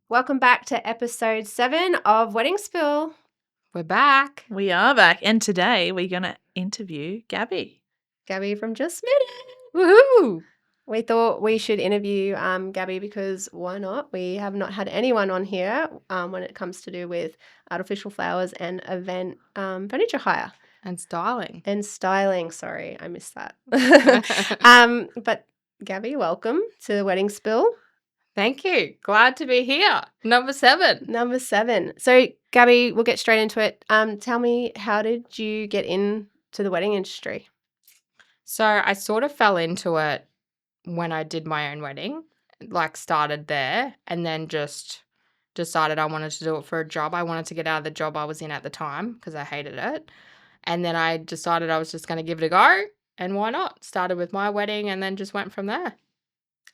Welcome back to episode 7 of Wedding Spill. We're back. We are back, and today we're going to interview Gabby. Gabby from Just Smitten. Woohoo! We thought we should interview Gabby because why not? We have not had anyone on here when it comes to do with artificial flowers and event furniture hire. And styling. And styling. Sorry, I missed that. But Gabby, welcome to the Wedding Spill. Thank you. Glad to be here. Number 7. Number 7. So, Gabby, we'll get straight into it. Tell me, how did you get into the wedding industry? So I sort of fell into it when I did my own wedding, like started there and then just decided I wanted to do it for a job. I wanted to get out of the job I was in at the time because I hated it. And then I decided I was just going to give it a go. And why not? Started with my wedding and then just went from there.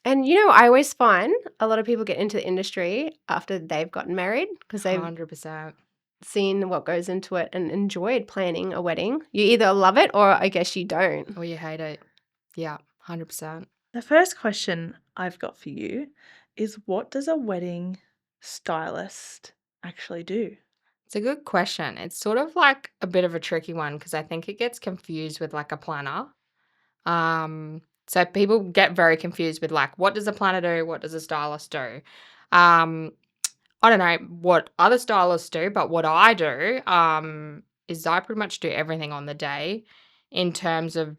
And, I always find a lot of people get into the industry after they've gotten married because they've 100%. seen what goes into it and enjoyed planning a wedding. You either love it or I guess you don't. Or you hate it. Yeah, 100%. The first question I've got for you is, what does a wedding stylist actually do? It's a good question. It's sort of like a bit of a tricky one because I think it gets confused with like a planner. So people get very confused with like, what does a planner do? What does a stylist do? I don't know what other stylists do, but what I do is I pretty much do everything on the day in terms of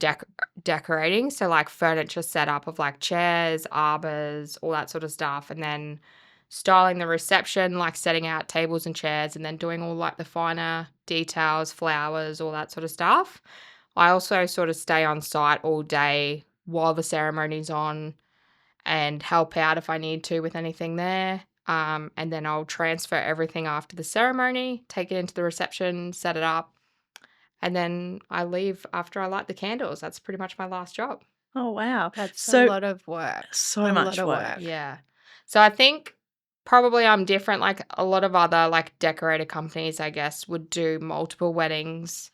decorating. So like furniture setup of like chairs, arbors, all that sort of stuff. And then styling the reception, like setting out tables and chairs, and then doing all like the finer details, flowers, all that sort of stuff. I also sort of stay on site all day while the ceremony's on and help out if I need to with anything there. And then I'll transfer everything after the ceremony, take it into the reception, set it up, and then I leave after I light the candles. That's pretty much my last job. Oh, wow. That's a lot of work. So A much lot of work. Yeah. So I think probably I'm different. Like a lot of other like decorator companies, I guess, would do multiple weddings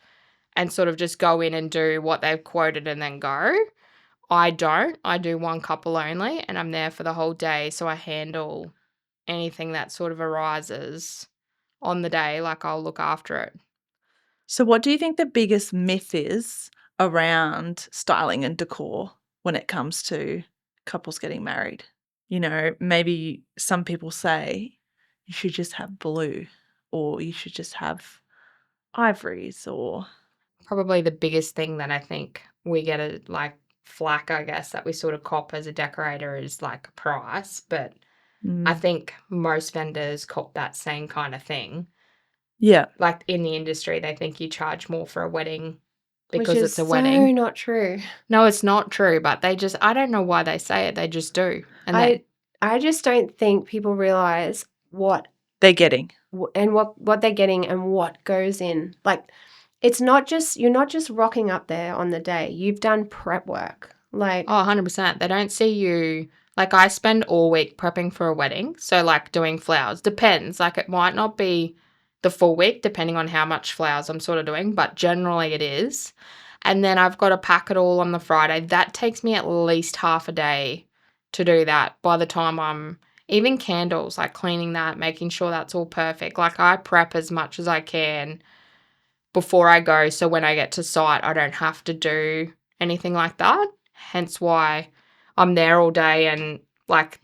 and sort of just go in and do what they've quoted and then go. I don't. I do one couple only and I'm there for the whole day. So I handle anything that sort of arises on the day. Like I'll look after it. So what do you think the biggest myth is around styling and decor when it comes to couples getting married? Maybe some people say you should just have blue, or you should just have ivories, or... Probably the biggest thing that I think we get a like flack, I guess, that we sort of cop as a decorator is like price. But I think most vendors cop that same kind of thing. Yeah. Like in the industry, they think you charge more for a wedding because Which is it's a wedding. so not true. No, it's not true, but I don't know why they say it. They just do. And I just don't think people realize what they're getting and what they're getting and what goes in. Like, it's not just, you're not just rocking up there on the day. You've done prep work. Like, oh, 100%. They don't see you. Like I spend all week prepping for a wedding. So like doing flowers depends. Like it might not be the full week depending on how much flowers I'm sort of doing, but generally it is. And then I've got to pack it all on the Friday. That takes me at least half a day to do that by the time I'm even candles, like cleaning that, making sure that's all perfect. Like I prep as much as I can before I go. So when I get to site, I don't have to do anything like that. Hence why I'm there all day and like,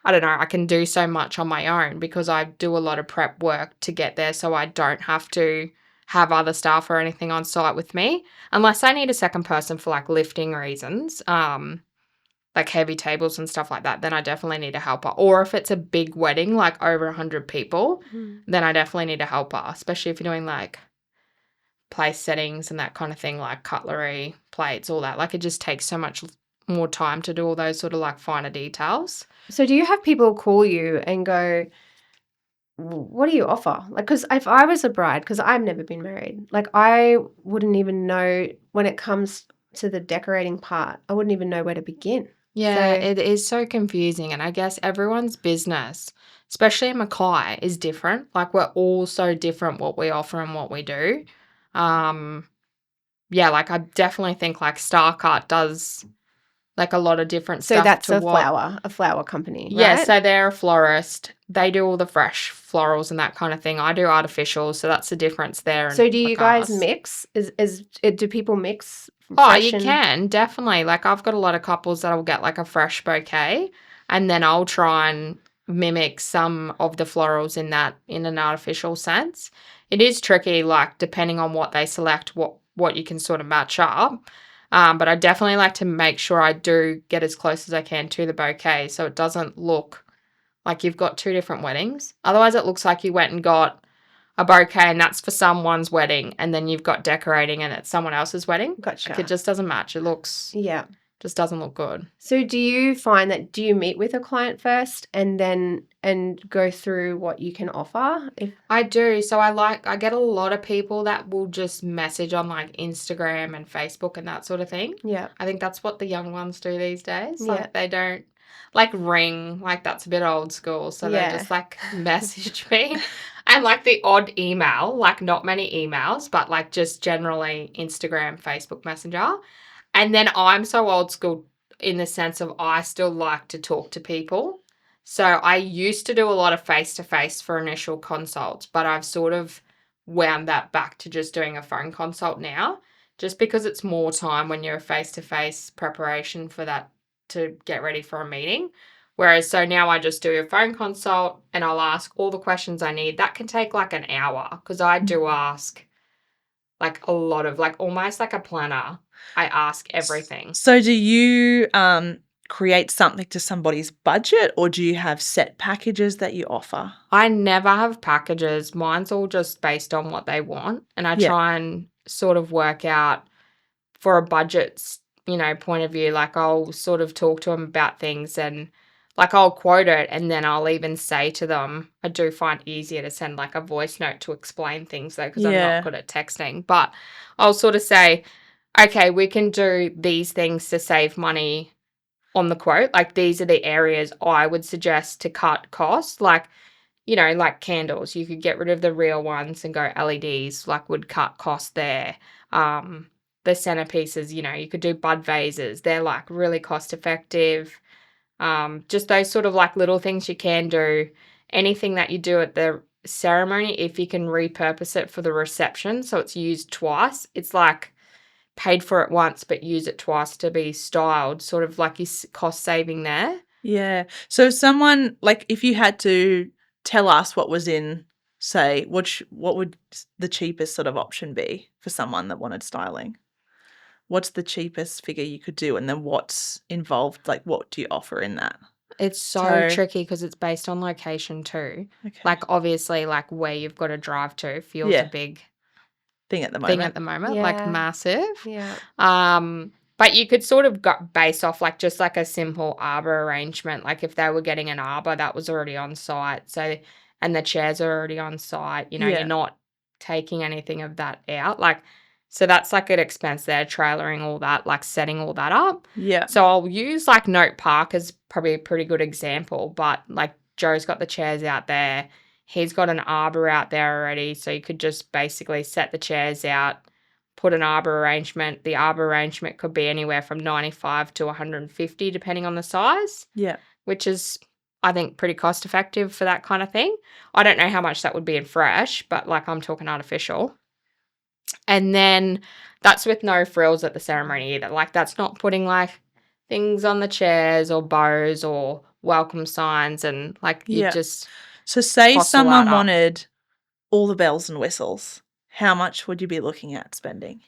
I don't know, I can do so much on my own because I do a lot of prep work to get there. So I don't have to have other staff or anything on site with me unless I need a second person for like lifting reasons, like heavy tables and stuff like that, then I definitely need a helper. Or if it's a big wedding, like over 100 people, then I definitely need a helper, especially if you're doing like place settings and that kind of thing, like cutlery, plates, all that. Like it just takes so much more time to do all those sort of like finer details. So do you have people call you and go, what do you offer? Like, because if I was a bride, because I've never been married, like I wouldn't even know when it comes to the decorating part, I wouldn't even know where to begin. Yeah, it is so confusing. And I guess everyone's business, especially in Mackay, is different. Like we're all so different what we offer and what we do. Yeah, like I definitely think like Starcart does like a lot of different So stuff that's to a flower company, Yeah, right? so they're a florist. They do all the fresh florals and that kind of thing. I do artificial, so that's the difference there. So in do you guys regards. mix? Do people mix Oh, fresh you and can, definitely. Like, I've got a lot of couples that'll get, like, a fresh bouquet, and then I'll try and mimic some of the florals in an artificial sense. It is tricky, like, depending on what they select, what you can sort of match up. But I definitely like to make sure I do get as close as I can to the bouquet so it doesn't look like you've got two different weddings. Otherwise, it looks like you went and got a bouquet and that's for someone's wedding, and then you've got decorating and it's someone else's wedding. Like, Gotcha. it just doesn't match. It Yeah. just doesn't look good. So do you find that do you meet with a client first and go through what you can offer? I do. So I get a lot of people that will just message on like Instagram and Facebook and that sort of thing. Yeah. I think that's what the young ones do these days. Yeah. Like, they don't like ring, like that's a bit old school. So they Yeah. just like message me. And like the odd email, like not many emails, but like just generally Instagram, Facebook Messenger. And then I'm so old school in the sense of I still like to talk to people. So I used to do a lot of face-to-face for initial consults, but I've sort of wound that back to just doing a phone consult now, just because it's more time when you're face-to-face preparation for that to get ready for a meeting. Whereas so now I just do a phone consult and I'll ask all the questions I need. That can take like an hour because I do ask like a lot of like almost like a planner. I ask everything. So do you create something to somebody's budget, or do you have set packages that you offer? I never have packages. Mine's all just based on what they want. And I Yeah. try and sort of work out for a budget, point of view. Like, I'll sort of talk to them about things and like I'll quote it, and then I'll even say to them, I do find it easier to send like a voice note to explain things though, because I'm Yeah. not good at texting. But I'll sort of say, okay, we can do these things to save money on the quote. Like, these are the areas I would suggest to cut costs. Like, like candles, you could get rid of the real ones and go LEDs, like would cut cost there. The centerpieces, you could do bud vases. They're like really cost effective. Just those sort of like little things you can do. Anything that you do at the ceremony, if you can repurpose it for the reception so it's used twice, it's like paid for it once but use it twice to be styled, sort of like your cost saving there. Yeah. So someone, like, if you had to tell us what was in, say, what would the cheapest sort of option be for someone that wanted styling? What's the cheapest figure you could do, and then what's involved? Like, what do you offer in that? It's so So- tricky because it's based on location too. Okay. Like, obviously, like where you've got to drive to feels Yeah. a big thing at the moment. thing at the moment, like Yeah. massive. Yeah. But you could sort of base off like just like a simple arbor arrangement. Like, if they were getting an arbor that was already on site, and the chairs are already on site, Yeah. you're not taking anything of that out. Like, so that's like an expense there, trailering all that, like setting all that up. Yeah. So I'll use like Note Park as probably a pretty good example, but like Joe's got the chairs out there. He's got an arbor out there already. So you could just basically set the chairs out, put an arbor arrangement. The arbor arrangement could be anywhere from 95 to 150 depending on the size, Yeah. which is, I think, pretty cost effective for that kind of thing. I don't know how much that would be in fresh, but like I'm talking artificial. And then that's with no frills at the ceremony either. Like, that's not putting like things on the chairs or bows or welcome signs, and like you Yeah. just So say cost a someone lot up. wanted all the bells and whistles. How much would you be looking at spending?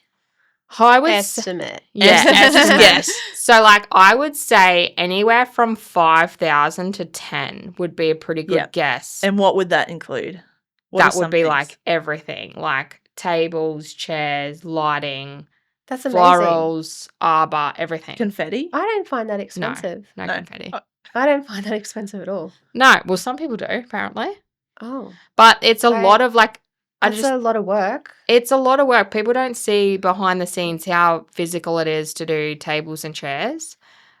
I would Estimate. estimate. Yes. So like I would say anywhere from 5,000 to 10 would be a pretty good Yeah. guess. And what would that include? What are That would some be things? like everything, like tables, chairs, lighting, That's amazing. florals, arbor, everything. confetti. I don't find that expensive. No No. confetti. I don't find that expensive at all. No, well, some people do apparently, Oh, but it's a Right. lot of like that's a lot of work. it's a lot of work. People don't see behind the scenes how physical it is to do tables and chairs,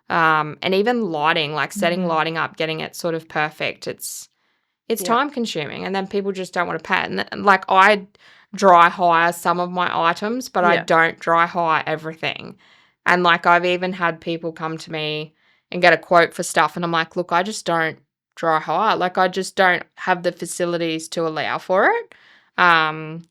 and even lighting, like setting Mhm. lighting up, getting it sort of perfect. It's Yeah. time consuming, and then people just don't want to pay it. And like I dry hire some of my items, but I Yeah. don't dry hire everything. And, like, I've even had people come to me and get a quote for stuff, and I'm like, "Look, I just don't dry hire. Like, I just don't have the facilities to allow for it."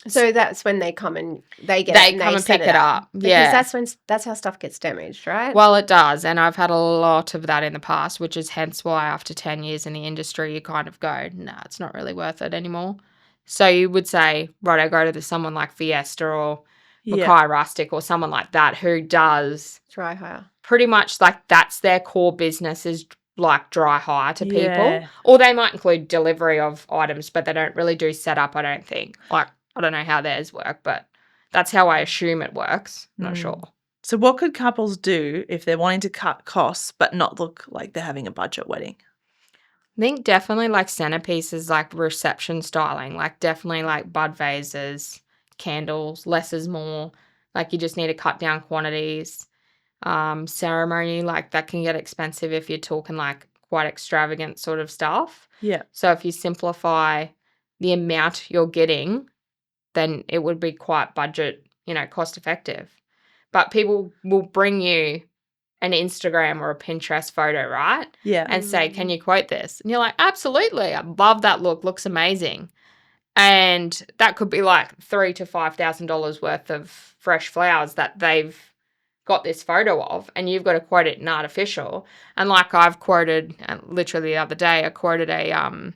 So that's when they come and they get They it and come they and set pick it it up. up. Because Yeah. that's how stuff gets damaged, right? Well, it does, and I've had a lot of that in the past, which is hence why after 10 years in the industry, you kind of go, "Nah, it's not really worth it anymore." So you would say, right, I go to someone like Fiesta or Yeah. Mackay Rustic or someone like that who does Dry hire. pretty much like that's their core business is like dry hire to people. Yeah. Or they might include delivery of items, but they don't really do setup, I don't think. Like, I don't know how theirs work, but that's how I assume it works. Not sure. So what could couples do if they're wanting to cut costs but not look like they're having a budget wedding? I think definitely like centerpieces, like reception styling, like definitely like bud vases, candles, less is more. Like you just need to cut down quantities. Ceremony, like that can get expensive if you're talking like quite extravagant sort of stuff. Yeah. So if you simplify the amount you're getting, then it would be quite budget, cost effective. But people will bring you an Instagram or a Pinterest photo, right? Yeah. And say, "Can you quote this?" And you're like, "Absolutely. I love that look. Looks amazing." And that could be like $3,000 to $5,000 worth of fresh flowers that they've got this photo of, and you've got to quote it in artificial. And like I've quoted, literally the other day, I quoted a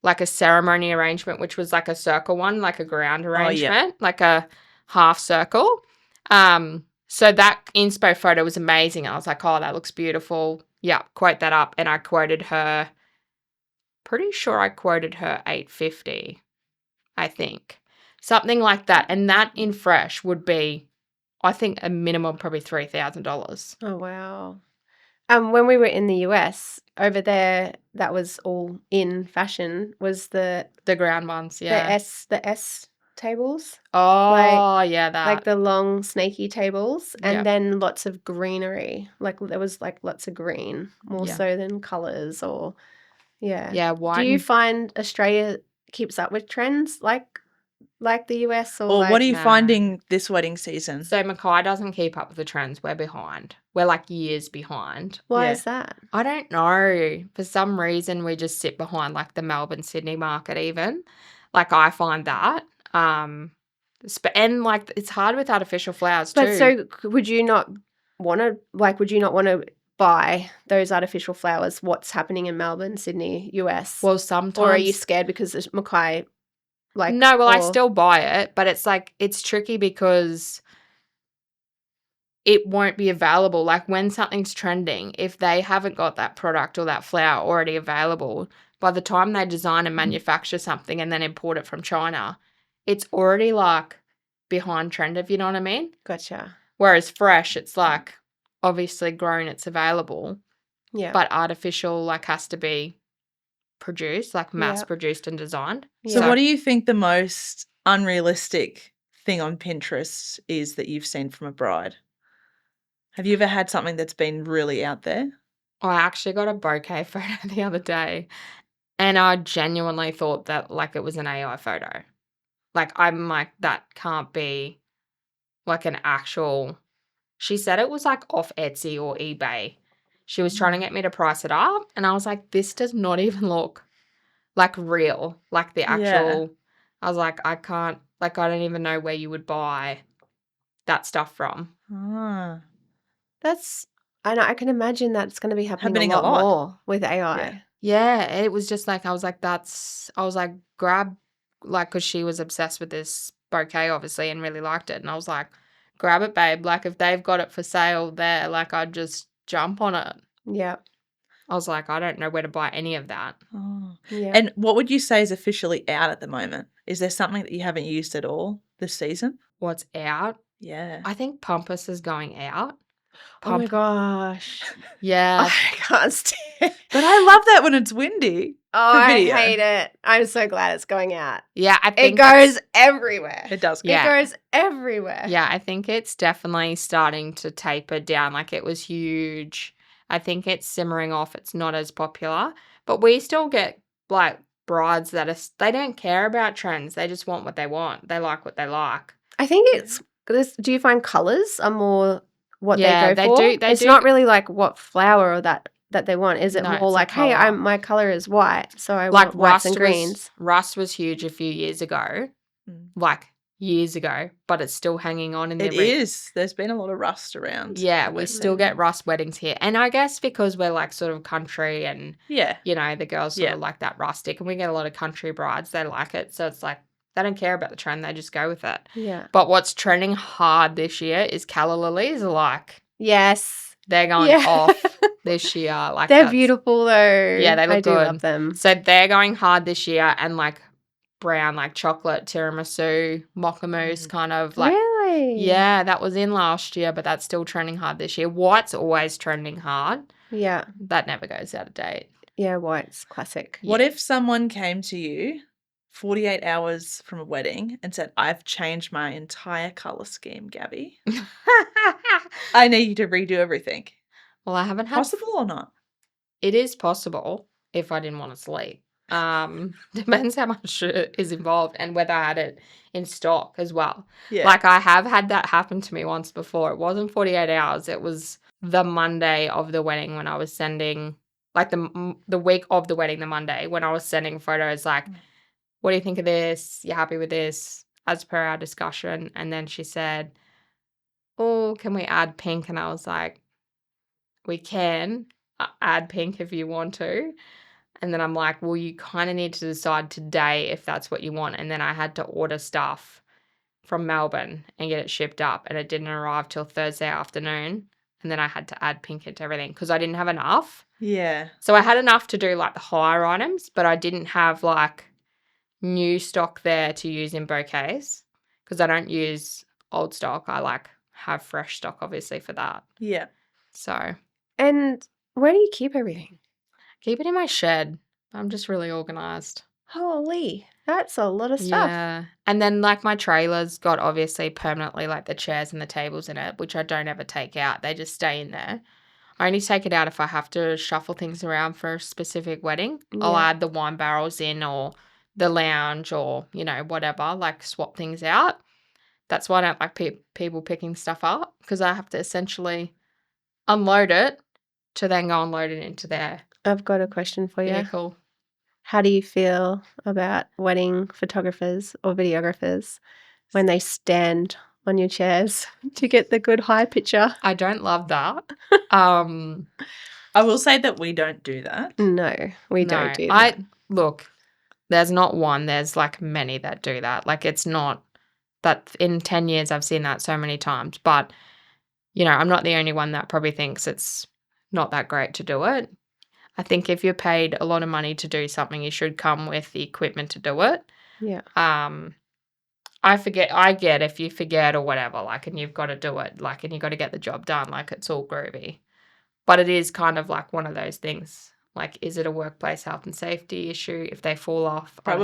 like a ceremony arrangement, which was like a circle one, like a ground arrangement, like a half circle. So that inspo photo was amazing. I was like, "Oh, that looks beautiful." Yeah, quote that up. And I quoted her, pretty sure I quoted her $850, I think. Something like that. And that in fresh would be, I think, a minimum probably $3,000. Oh, wow. When we were in the US, over there, that was all in fashion, was the ground ones, yeah. the S tables. Oh, yeah, that. Like the long snaky tables, and Yep. then lots of greenery. Like there was like lots of green, more Yeah. so than colours or Yeah, white. Do you and- find Australia keeps up with trends like the US or Or like what are you No. finding this wedding season? So Mackay doesn't keep up with the trends. We're behind. We're like years behind. why Yeah. is that? I don't know. For some reason, we just sit behind like the Melbourne, Sydney market even. Like I find that. And like it's hard with artificial flowers But too. so would you not want to buy those artificial flowers? What's happening in Melbourne, Sydney, US? Well, sometimes. Or are you scared because it's Mackay? No, well, I or- still buy it, but it's like it's tricky because it won't be available. Like when something's trending, if they haven't got that product or that flower already available, by the time they design and manufacture something and then import it from China, it's already like behind trend, if you know what I mean. Gotcha. Whereas fresh, it's like obviously grown, it's available, Yeah. but artificial like has to be produced, like mass Yep. produced and designed. So what do you think the most unrealistic thing on Pinterest is that you've seen from a bride? Have you ever had something that's been really out there? I actually got a bouquet photo the other day, and I genuinely thought that like it was an AI photo. Like I'm like, that can't be like an actual. She said it was like off Etsy or eBay. She was trying to get me to price it up, and I was like, this does not even look like real, like the actual. I was like, I can't, like I don't even know where you would buy that stuff from. Ah. I can imagine that's going to be happening Happening a a lot lot. more with AI. Yeah. Yeah, it was just like I was like grab, like, because she was obsessed with this bouquet obviously and really liked it, and I was like, grab it, babe. Like if they've got it for sale there, like I'd just jump on it. Yeah. I was like, I don't know where to buy any of that. Oh. Yeah. And what would you say is officially out at the moment? Is there something that you haven't used at all this season? What's out? Yeah. I think Pumpas is going out. Oh my gosh. Yeah. I can't stand. But I love that when it's windy. Oh, for I video. hate it. I'm so glad it's going out. Yeah, I It think goes everywhere. It does. Yeah. It goes everywhere. Yeah, I think it's definitely starting to taper down. Like it was huge. I think it's simmering off. It's not as popular, but we still get like brides that they don't care about trends. They just want what they want. They like what they like. I think it's this. Do you find colours are more what Yeah, they they go for? do- they It's do not g- really like what flower or that they want. Is it No, more it's a like, hey, colour. my color is white, so I Like want whites and greens? Rust was huge a few years ago, Mm. like years ago, but it's still hanging on in It the is. There's been a lot of rust around. Yeah, the we wedding still venue. get rust weddings here. And I guess because we're like sort of country and, Yeah. you know, the girls sort Yeah. of like that rustic and we get a lot of country brides, they like it. So it's like they don't care about the trend, they just go with it. Yeah. But what's trending hard this year is calla lilies. Like Yes. they're going Yeah. off this year. Like They're that's beautiful though. Yeah, they look I do good. love them. So they're going hard this year and like brown, like chocolate, tiramisu, mocha mousse, kind of like Really? yeah, that was in last year, but that's still trending hard this year. White's always trending hard. Yeah. That never goes out of date. Yeah, white's classic. What if someone came to you 48 hours from a wedding and said, I've changed my entire colour scheme, Gabby. I need you to redo everything. Well, I haven't had Possible or not? It is possible if I didn't want to sleep. Depends how much is involved and whether I had it in stock as well. Yeah. Like I have had that happen to me once before. It wasn't 48 hours. It was the Monday of the wedding when I was sending, like the week of the wedding, the Monday, when I was sending photos like, what do you think of this? You happy with this? As per our discussion. And then she said, oh, can we add pink? And I was like, we can add pink if you want to. And then I'm like, well, you kind of need to decide today if that's what you want. And then I had to order stuff from Melbourne and get it shipped up. And it didn't arrive till Thursday afternoon. And then I had to add pink into everything because I didn't have enough. Yeah. So I had enough to do like the higher items, but I didn't have like new stock there to use in bouquets because I don't use old stock. I like have fresh stock, obviously, for that. Yeah. So And where do you keep everything? keep it in my shed. I'm just really organized. Holy, that's a lot of stuff. Yeah. And then like my trailer's got obviously permanently like the chairs and the tables in it, which I don't ever take out. They just stay in there. I only take it out if I have to shuffle things around for a specific wedding. I'll Yeah. add the wine barrels in or the lounge or, you know, whatever, like swap things out. That's why I don't like people picking stuff up because I have to essentially unload it to then go and load it into their I've got a question for you. vehicle. How do you feel about wedding photographers or videographers when they stand on your chairs to get the good high picture? I don't love that. I will say that we don't do that. No, we No, don't do that. Look, there's not one. There's like many that do that. Like it's not that in 10 years I've seen that so many times. But, you know, I'm not the only one that probably thinks it's not that great to do it. I think if you're paid a lot of money to do something, you should come with the equipment to do it. Yeah. I get if you forget or whatever, like, and you've got to do it, like, and you've got to get the job done, like, it's all groovy. But it is kind of like one of those things, like, is it a workplace health and safety issue? If they fall off, are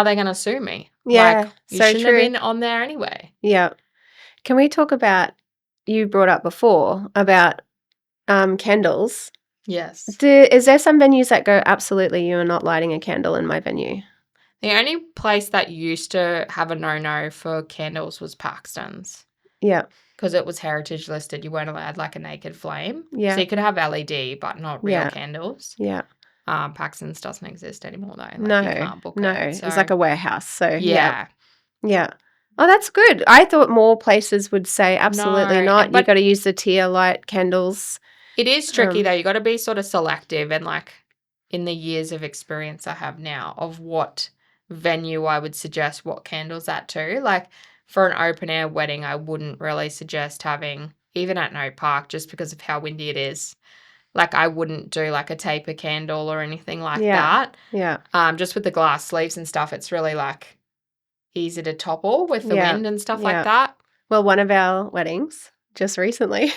they gonna sue me? Yeah, Like, you so shouldn't true. have been on there anyway. Yeah. Can we talk about, you brought up before, about candles? Yes. Is there some venues that go, absolutely, you are not lighting a candle in my venue? The only place that used to have a no-no for candles was Paxton's. Yeah. Because it was heritage listed. You weren't allowed like a naked flame. Yeah. So you could have LED, but not real candles. Yeah. Paxton's doesn't exist anymore though. Like No. you can't book No. it. So, It's like a warehouse. So yeah. Yeah. Oh, that's good. I thought more places would say absolutely No, not. You've but- got to use the tier light candles. It is tricky though. You got to be sort of selective and like in the years of experience I have now of what venue I would suggest what candles at to. Like for an open air wedding, I wouldn't really suggest having, even at No Park, just because of how windy it is. Like I wouldn't do like a taper candle or anything like that. Yeah. Just with the glass sleeves and stuff, it's really like easy to topple with the Yeah. wind and stuff Yeah. like that. Well, one of our weddings just recently,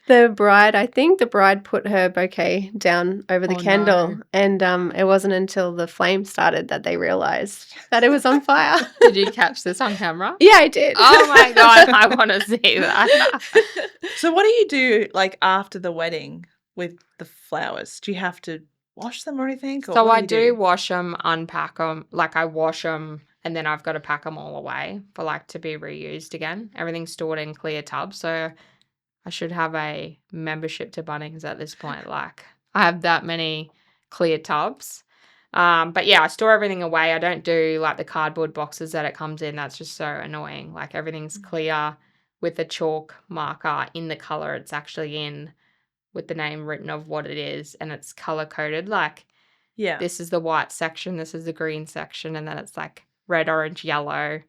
the bride put her bouquet down over the Oh, candle, no. and it wasn't until the flame started that they realized that it was on fire. Did you catch this on camera? Yeah, I did. Oh my God, I want to see that. So what do you do like after the wedding with the flowers? Do you have to wash them or anything? Or So what I you do wash them, unpack them. Like I wash them and then I've got to pack them all away for like to be reused again. Everything's stored in clear tubs, so I should have a membership to Bunnings at this point. Like I have that many clear tubs. But yeah, I store everything away. I don't do like the cardboard boxes that it comes in. That's just so annoying. Like everything's clear with a chalk marker in the color it's actually in, with the name written of what it is, and it's color coded. Like Yeah. this is the white section, this is the green section, and then it's like red, orange, yellow.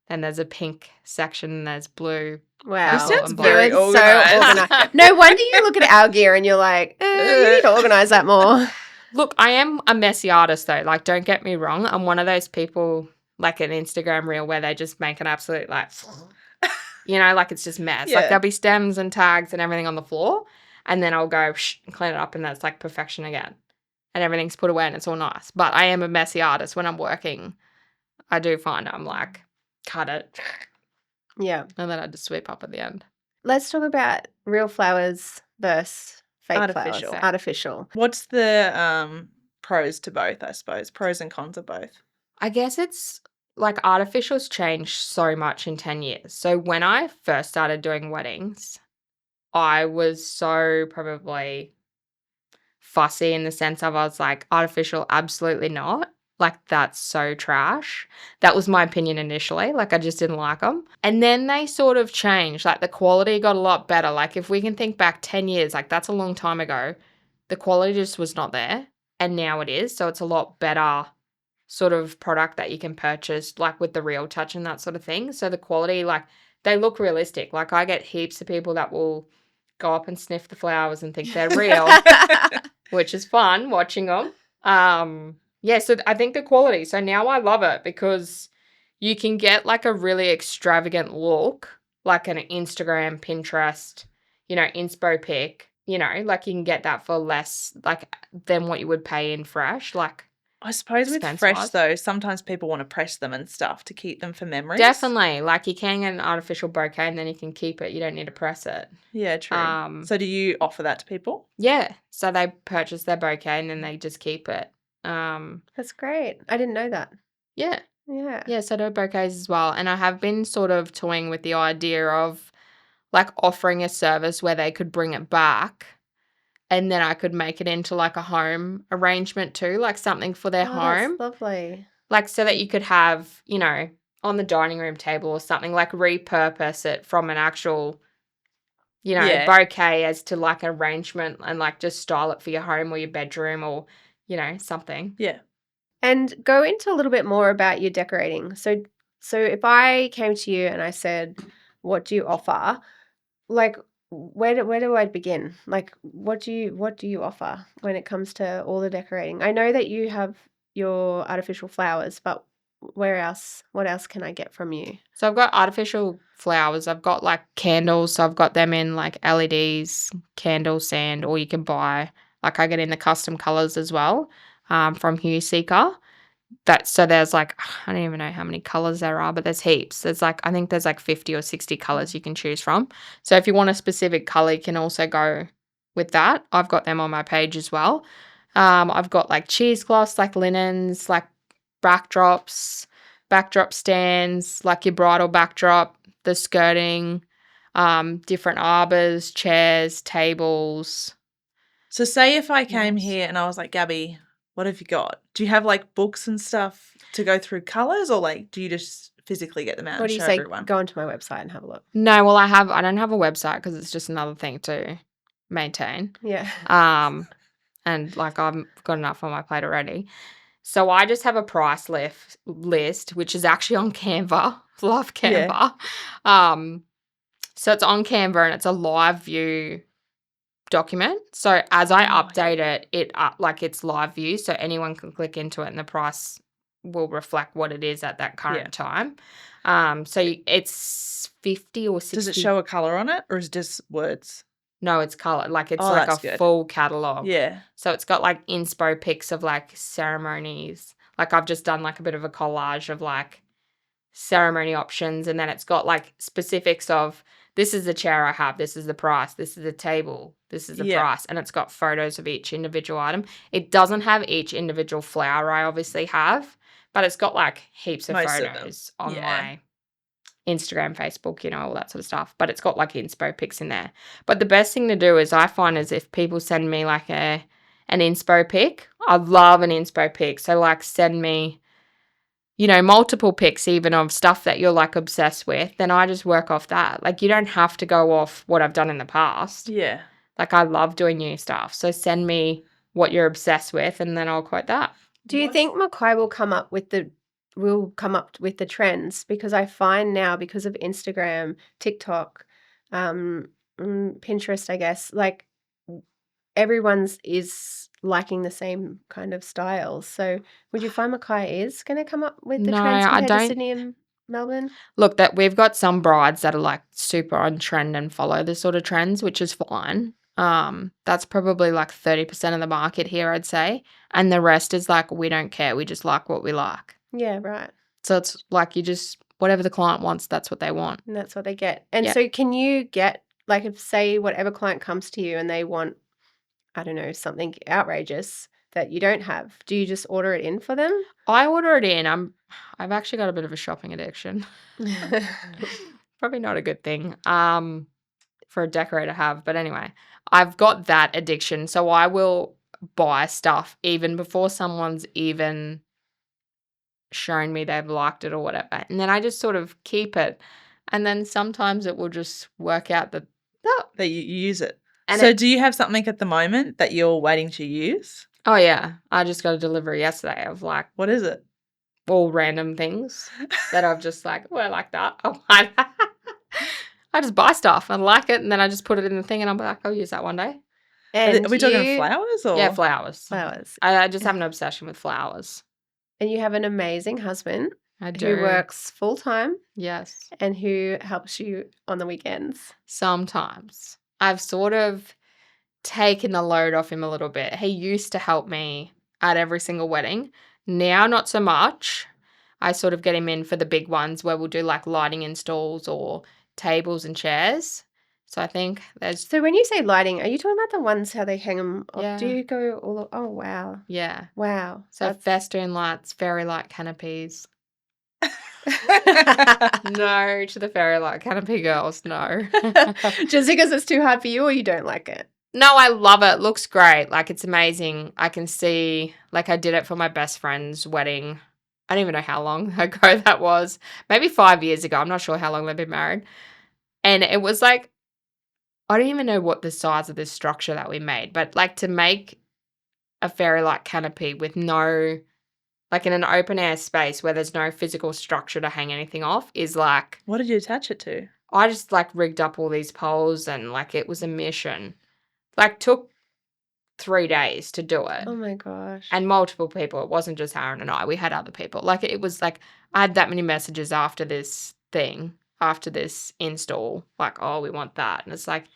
Then there's a pink section, and there's blue. Wow. This sounds and very You're so organised. organised. No wonder you look at our gear and you're like, you need to organise that more. Look, I am a messy artist though. Like, don't get me wrong. I'm one of those people, like an Instagram reel, where they just make an absolute like, like it's just mess. Like Yeah. there'll be stems and tags and everything on the floor, and then I'll go and clean it up, and that's like perfection again. And everything's put away and it's all nice. But I am a messy artist when I'm working. I do find I'm like, cut it, Yeah. and then I just sweep up at the end. Let's talk about real flowers versus fake Artificial. flowers. Artificial. What's the pros to both, I suppose? Pros and cons of both. I guess it's like artificial's changed so much in 10 years. So when I first started doing weddings, I was so probably fussy in the sense of I was like, artificial, absolutely not. Like, that's so trash. That was my opinion initially. Like, I just didn't like them. And then they sort of changed. Like, the quality got a lot better. Like, if we can think back 10 years, like, that's a long time ago. The quality just was not there. And now it is. So it's a lot better sort of product that you can purchase, like, with the real touch and that sort of thing. So the quality, like, they look realistic. Like, I get heaps of people that will go up and sniff the flowers and think they're real, which is fun watching them. Yeah, so I think the quality. So now I love it because you can get like a really extravagant look, like an Instagram, Pinterest, inspo pic, like you can get that for less like than what you would pay in fresh. Like I suppose with expense fresh, wise. though, sometimes people want to press them and stuff to keep them for memories. Definitely. Like you can get an artificial bouquet and then you can keep it. You don't need to press it. Yeah, true. So do you offer that to people? Yeah. So they purchase their bouquet and then they just keep it. That's great. I didn't know that. Yeah. Yeah. Yeah, so I do bouquets as well. And I have been sort of toying with the idea of like offering a service where they could bring it back and then I could make it into like a home arrangement too, like something for their home. That's lovely. Like so that you could have, on the dining room table or something, like repurpose it from an actual, Yeah. bouquet as to like an arrangement and like just style it for your home or your bedroom or, something. Yeah. And go into a little bit more about your decorating. So if I came to you and I said, what do you offer? Like, where do I begin? Like, what do you offer when it comes to all the decorating? I know that you have your artificial flowers, but what else can I get from you? So I've got artificial flowers. I've got like candles. So I've got them in like LEDs, candle sand, or you can buy, like I get in the custom colors as well from Hue Seeker. So there's like, I don't even know how many colors there are, but there's heaps. I think there's like 50 or 60 colors you can choose from. So if you want a specific color, you can also go with that. I've got them on my page as well. I've got like cheesecloths, like linens, like backdrop stands, like your bridal backdrop, the skirting, different arbors, chairs, tables. So say if I came Nice. here and I was like, Gabby, what have you got? Do you have like books and stuff to go through colours, or like do you just physically get them out What and do you show say? everyone? Go onto my website and have a look. No, well, I don't have a website because it's just another thing to maintain. Yeah. And like I've got enough on my plate already. So I just have a price list, which is actually on Canva. Love Canva. Yeah. So it's on Canva and it's a live view document. So as I update it, it's live view, so anyone can click into it and the price will reflect what it is at that current time. So it's 50 or 60. Does it show a colour on it, or is it just words? No, it's colour. Like it's Oh, like that's a good. full catalogue. Yeah. So it's got like inspo pics of like ceremonies. Like I've just done like a bit of a collage of like ceremony options, and then it's got like specifics of this is the chair I have, this is the price, this is the table, this is the price, and it's got photos of each individual item. It doesn't have each individual flower I obviously have, But it's got like heaps of Most of them. photos on Yeah. my Instagram, Facebook, all that sort of stuff. But it's got like inspo pics in there. But the best thing to do is I find is if people send me like an inspo pic, I love an inspo pic. So like send me, multiple pics even of stuff that you're like obsessed with, then I just work off that. Like you don't have to go off what I've done in the past. Yeah. Like I love doing new stuff. So send me what you're obsessed with and then I'll quote that. Do you think Mackay will come up with the trends? Because I find now, because of Instagram, TikTok, Pinterest, I guess, like everyone's is liking the same kind of styles. So would you find Mackay is going to come up with the No, trends I compared to don't. Sydney and Melbourne? Look, that we've got some brides that are like super on trend and follow the sort of trends, which is fine. That's probably like 30% of the market here, I'd say. And the rest is like, we don't care. We just like what we like. Yeah, right. So it's like whatever the client wants, that's what they want. And that's what they get. And Yeah. so can you get, like, if say whatever client comes to you and they want, I don't know, something outrageous that you don't have, do you just order it in for them? I order it in. I've actually got a bit of a shopping addiction. Probably not a good thing for a decorator to have. But anyway, I've got that addiction. So I will buy stuff even before someone's even shown me they've liked it or whatever. And then I just sort of keep it. And then sometimes it will just work out that That you use it. And so do you have something at the moment that you're waiting to use? Oh, yeah. I just got a delivery yesterday of like What is it? all random things that I've just like, oh, I like that. Oh, I just buy stuff and like it and then I just put it in the thing and I'm like, I'll use that one day. And Are we talking flowers or? Yeah, flowers. Flowers. I just have an obsession with flowers. And you have an amazing husband I do. who works full time Yes. and who helps you on the weekends. Sometimes. I've sort of taken the load off him a little bit. He used to help me at every single wedding. Now, not so much. I sort of get him in for the big ones where we'll do like lighting installs or tables and chairs. So I think there's... So when you say lighting, are you talking about the ones how they hang them up? Yeah. Do you go all... Oh, wow. Yeah. Wow. So festoon lights, fairy light canopies. No to the fairy light canopy girls, no. Just because it's too hard for you or you don't like it? No, I love it. Looks great. Like, it's amazing. I can see, like, I did it for my best friend's wedding. I don't even know how long ago that was. Maybe 5 years ago. I'm not sure how long they've been married. And it was like, I don't even know what the size of this structure that we made. But, like, to make a fairy light canopy with no, like, in an open air space where there's no physical structure to hang anything off is like... What did you attach it to? I just, like, rigged up all these poles and, like, it was a mission. Like, took 3 days to do it. Oh, my gosh. And multiple people. It wasn't just Aaron and I. We had other people. Like, it was like, I had that many messages after this thing, after this install. Like, oh, we want that. And it's like,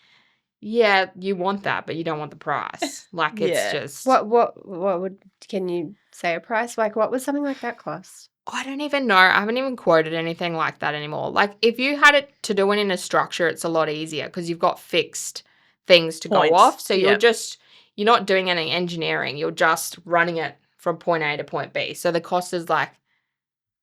yeah, you want that, but you don't want the price. Like, it's Yeah. just... Can you say a price? Like, what would something like that cost? I don't even know. I haven't even quoted anything like that anymore. Like, if you had it to do it in a structure, it's a lot easier because you've got fixed things to Points. go off. So Yep. you're not doing any engineering. You're just running it from point A to point B. So the cost is like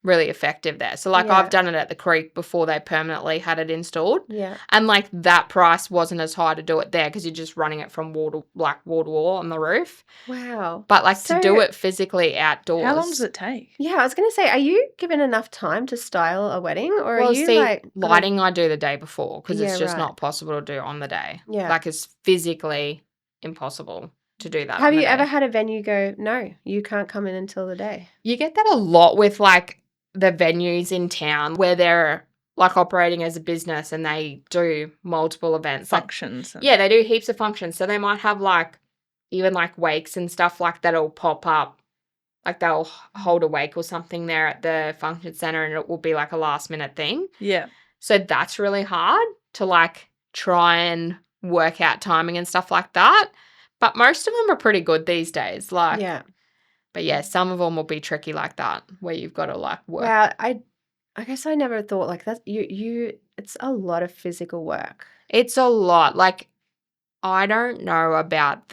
really effective there. So like Yeah. I've done it at the creek before they permanently had it installed. Yeah. And like that price wasn't as high to do it there because you're just running it from wall to wall on the roof. Wow. But like So- to do it physically outdoors. How long does it take? Yeah, I was going to say, are you given enough time to style a wedding or Well, are you see, like... lighting I do the day before because it's Yeah, just right. not possible to do on the day. Yeah. Like it's physically impossible to do that. Have on the you ever day. had a venue go, no, you can't come in until the day? You get that a lot with like the venues in town where they're like operating as a business and they do multiple events. Like, Functions. yeah, they do heaps of functions. So they might have like even like wakes and stuff like that'll pop up. Like they'll hold a wake or something there at the function center and it will be like a last minute thing. Yeah. So that's really hard to like try and work out timing and stuff like that. But most of them are pretty good these days. Like, Yeah. But yeah, some of them will be tricky like that where you've got to like work. Wow, I guess I never thought like that. It's a lot of physical work. It's a lot. Like, I don't know about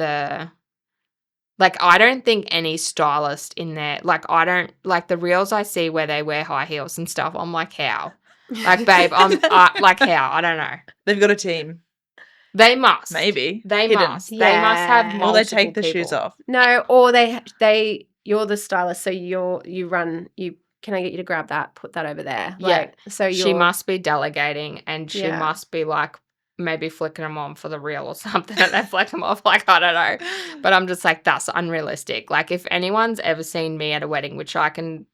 Like, I don't think any stylist in there, like, I don't, like, the reels I see where they wear high heels and stuff, I'm like, how? Like, babe, like, how? I don't know. They've got a team. They must. Maybe. They Hidden. must. They must have Yeah. Or multiple they take the shoes people. off. No, or they you're the stylist, so you run. Can I get you to grab that? Put that over there. Yeah. Like, so She must be delegating, and she Yeah. must be, like, maybe flicking them on for the reel or something, and they flick them off, like, I don't know. But I'm just like, that's unrealistic. Like, if anyone's ever seen me at a wedding, which I can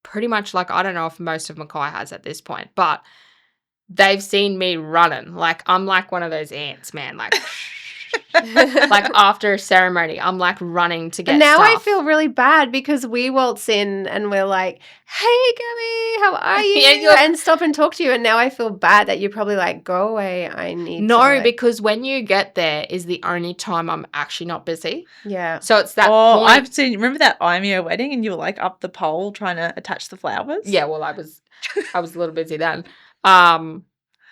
pretty much, like, I don't know if most of Mackay has at this point, but they've seen me running. Like, I'm like one of those ants, man. Like, like after a ceremony, I'm like running to get And now I stuff. feel really bad because we waltz in and we're like, "Hey, Gabby, how are you?" Yeah, and stop and talk to you. And now I feel bad that you're probably like, "Go away, I need." No, to, like, because when you get there is the only time I'm actually not busy. yeah. So it's that Oh, point. I've seen. Remember that IMEO wedding, and you were like up the pole trying to attach the flowers. Yeah, well, I was a little busy then.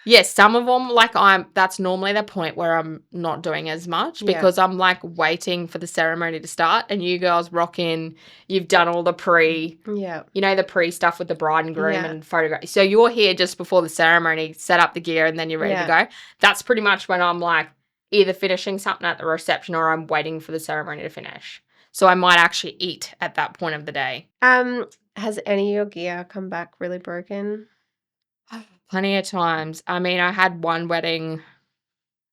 Yes, some of them, like, that's normally the point where I'm not doing as much Yeah. because I'm like waiting for the ceremony to start, and you girls rock in. You've done all the Yeah. the pre stuff with the bride and groom Yeah. and photograph. So you're here just before the ceremony, set up the gear, and then you're ready to go. That's pretty much when I'm like either finishing something at the reception or I'm waiting for the ceremony to finish. So I might actually eat at that point of the day. Has any of your gear come back really broken? Plenty of times. I mean, I had one wedding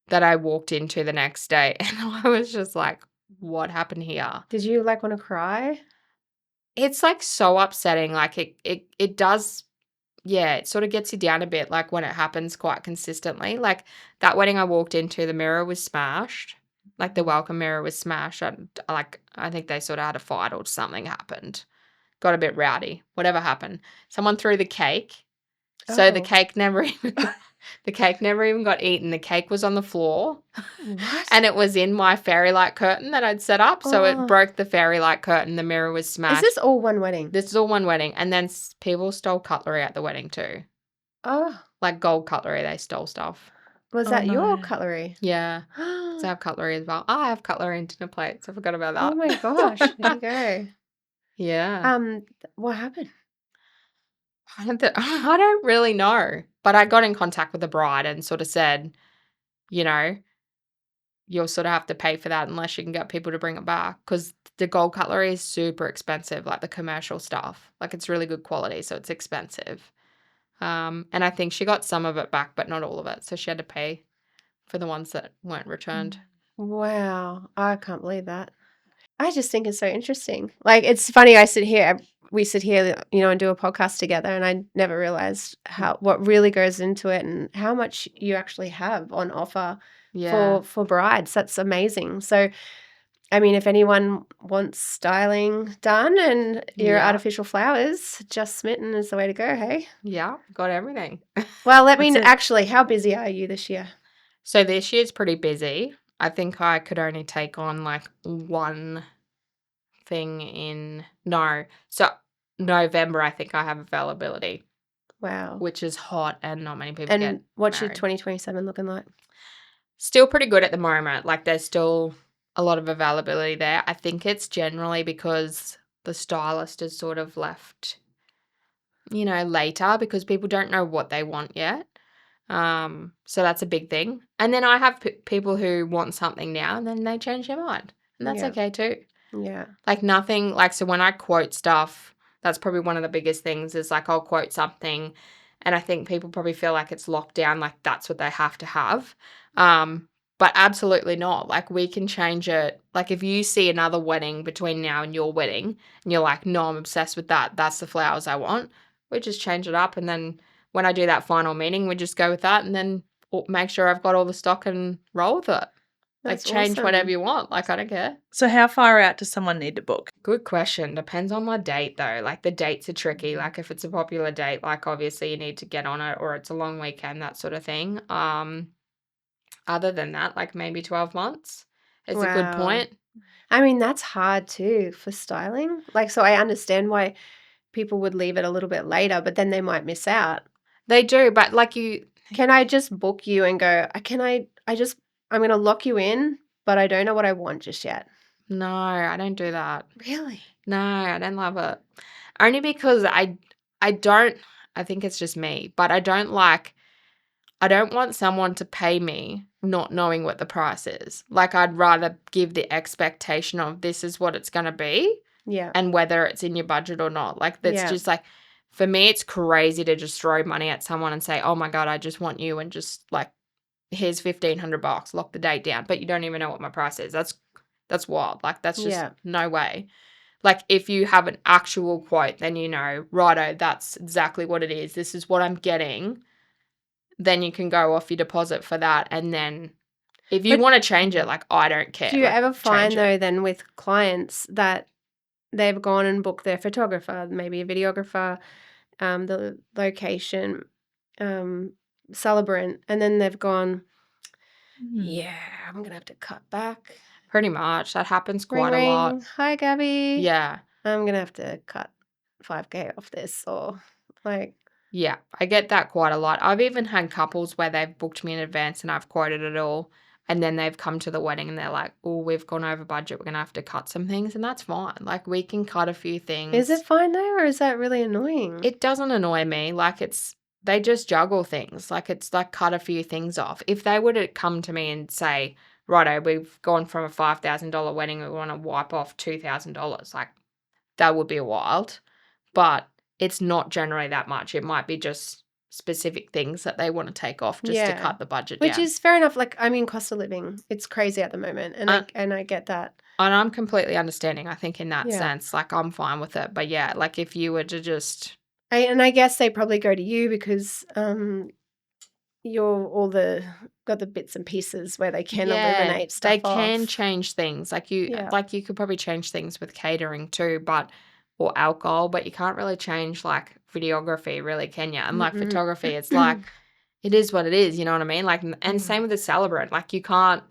that I walked into the next day and I was just like, what happened here? Did you like want to cry? It's like so upsetting. Like it does, yeah, it sort of gets you down a bit, like when it happens quite consistently. Like that wedding I walked into, the mirror was smashed. Like the welcome mirror was smashed. And like I think they sort of had a fight or something happened. Got a bit rowdy. Whatever happened. Someone threw the cake. So the Oh. cake never even got eaten. The cake was on the floor. What? And it was in my fairy light curtain that I'd set up. So it Oh. broke the fairy light curtain. The mirror was Is smashed. this all one wedding? This is all one wedding. And then people stole cutlery at the wedding too. Oh, Like gold cutlery. They stole stuff. was Oh, that your no. cutlery? Yeah. So I have cutlery as well. I have cutlery and dinner plates. I forgot about that. Oh my gosh, there you go. Yeah. What happened? I don't really know. But I got in contact with the bride and sort of said, you know, you'll sort of have to pay for that unless you can get people to bring it back because the gold cutlery is super expensive, like the commercial stuff. Like it's really good quality, so it's expensive. And I think she got some of it back, but not all of it. So she had to pay for the ones that weren't returned. Wow, I can't believe that. I just think it's so interesting. Like, it's funny, we sit here, and do a podcast together, and I never realized what really goes into it and how much you actually have on offer Yeah. for brides. That's amazing. So, I mean, if anyone wants styling done and your Yeah. artificial flowers, just Smitten is the way to go, hey? Yeah, got everything. Well, let me That's it. actually, how busy are you this year? So this year's pretty busy. I think I could only take on like one thing so November I think I have availability, Wow. which is hot and not many people get And what's your married. 2027 looking like? Still pretty good at the moment. Like there's still a lot of availability there. I think it's generally because the stylist is sort of left, later because people don't know what they want yet. So that's a big thing. And then I have people who want something now and then they change their mind. And that's Yeah. okay too. Yeah. Like nothing, like, so when I quote stuff, that's probably one of the biggest things is like I'll quote something and I think people probably feel like it's locked down, like that's what they have to have. But absolutely not. Like we can change it. Like if you see another wedding between now and your wedding and you're like, no, I'm obsessed with that. That's the flowers I want. We just change it up. And then when I do that final meeting, we just go with that and then make sure I've got all the stock and roll with it. That's like change awesome. whatever you want. Like I don't care. So how far out does someone need to book? Good question. Depends on my date though. Like the dates are tricky. Like if it's a popular date, like obviously you need to get on it or it's a long weekend, that sort of thing. Other than that, like maybe 12 months is a good Wow. point. I mean, that's hard too for styling. Like, so I understand why people would leave it a little bit later, but then they might miss out. They do, but like Can I just book you and go, I'm going to lock you in, but I don't know what I want just yet? No, I don't do that. Really? No, I don't love it. Only because I don't, I think it's just me, but I don't want someone to pay me not knowing what the price is. Like, I'd rather give the expectation of this is what it's going to be Yeah. and whether it's in your budget or not. Like, that's Yeah. just like, for me, it's crazy to just throw money at someone and say, oh my God, I just want you, and just like, here's $1,500, lock the date down, but you don't even know what my price is. That's wild. Like, that's just no way. Like, if you have an actual quote, then you know, righto, that's exactly what it is. This is what I'm getting. Then you can go off your deposit for that. And then if you But want to change it, like, I don't care. do you Like, ever find, change it. though, then with clients that they've gone and booked their photographer, maybe a videographer, the location, celebrant, and then they've gone, yeah, I'm going to have to cut back. Pretty much. That happens Ring, quite a lot. ring. Hi, Gabby. Yeah. I'm going to have to cut $5,000 off this, or like, Yeah, I get that quite a lot. I've even had couples where they've booked me in advance and I've quoted it all, and then they've come to the wedding and they're like, oh, we've gone over budget. We're going to have to cut some things, and that's fine. Like, we can cut a few things. is it fine though, or is that really annoying? It doesn't annoy me. Like, they just juggle things. Like, it's like cut a few things off. If they were to come to me and say, righto, we've gone from a $5,000 wedding, we want to wipe off $2,000, like, that would be wild. But it's not generally that much. It might be just specific things that they want to take off just to cut the budget Which down. is fair enough. Like, I mean, cost of living, it's crazy at the moment, and I get that. And I'm completely understanding, I think, in that Yeah. sense. Like, I'm fine with it. But yeah, like, if you were to just... I guess they probably go to you because you're got the bits and pieces where they can eliminate stuff. They can off. change things. Like, you could probably change things with catering too, or alcohol, but you can't really change like videography, really, can you? And like photography, it's like, it is what it is, you know what I mean? Like, and same with the celebrant. Like, you can't,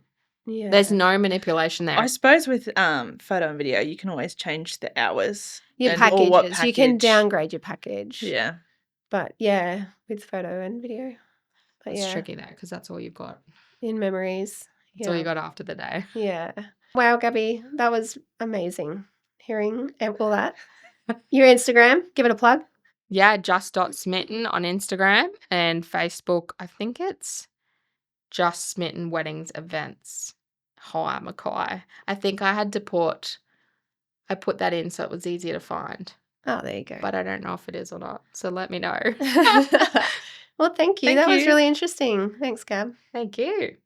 there's no manipulation there. I suppose with photo and video, you can always change the hours. Your and, or what packages. package. You can downgrade your package. Yeah. But yeah, with photo and video. But it's tricky though, because that's all you've got. In memories. That's all you got after the day. Yeah. Wow, Gabby, that was amazing hearing all that. Your Instagram, give it a plug. Yeah, just.smitten on Instagram, and Facebook, I think it's Just Smitten Weddings Events. Hi, Mackay. I think I put that in so it was easier to find. Oh, there you go. But I don't know if it is or not, so let me know. Well, thank you. That was really interesting. Thanks, Gab. Thank you.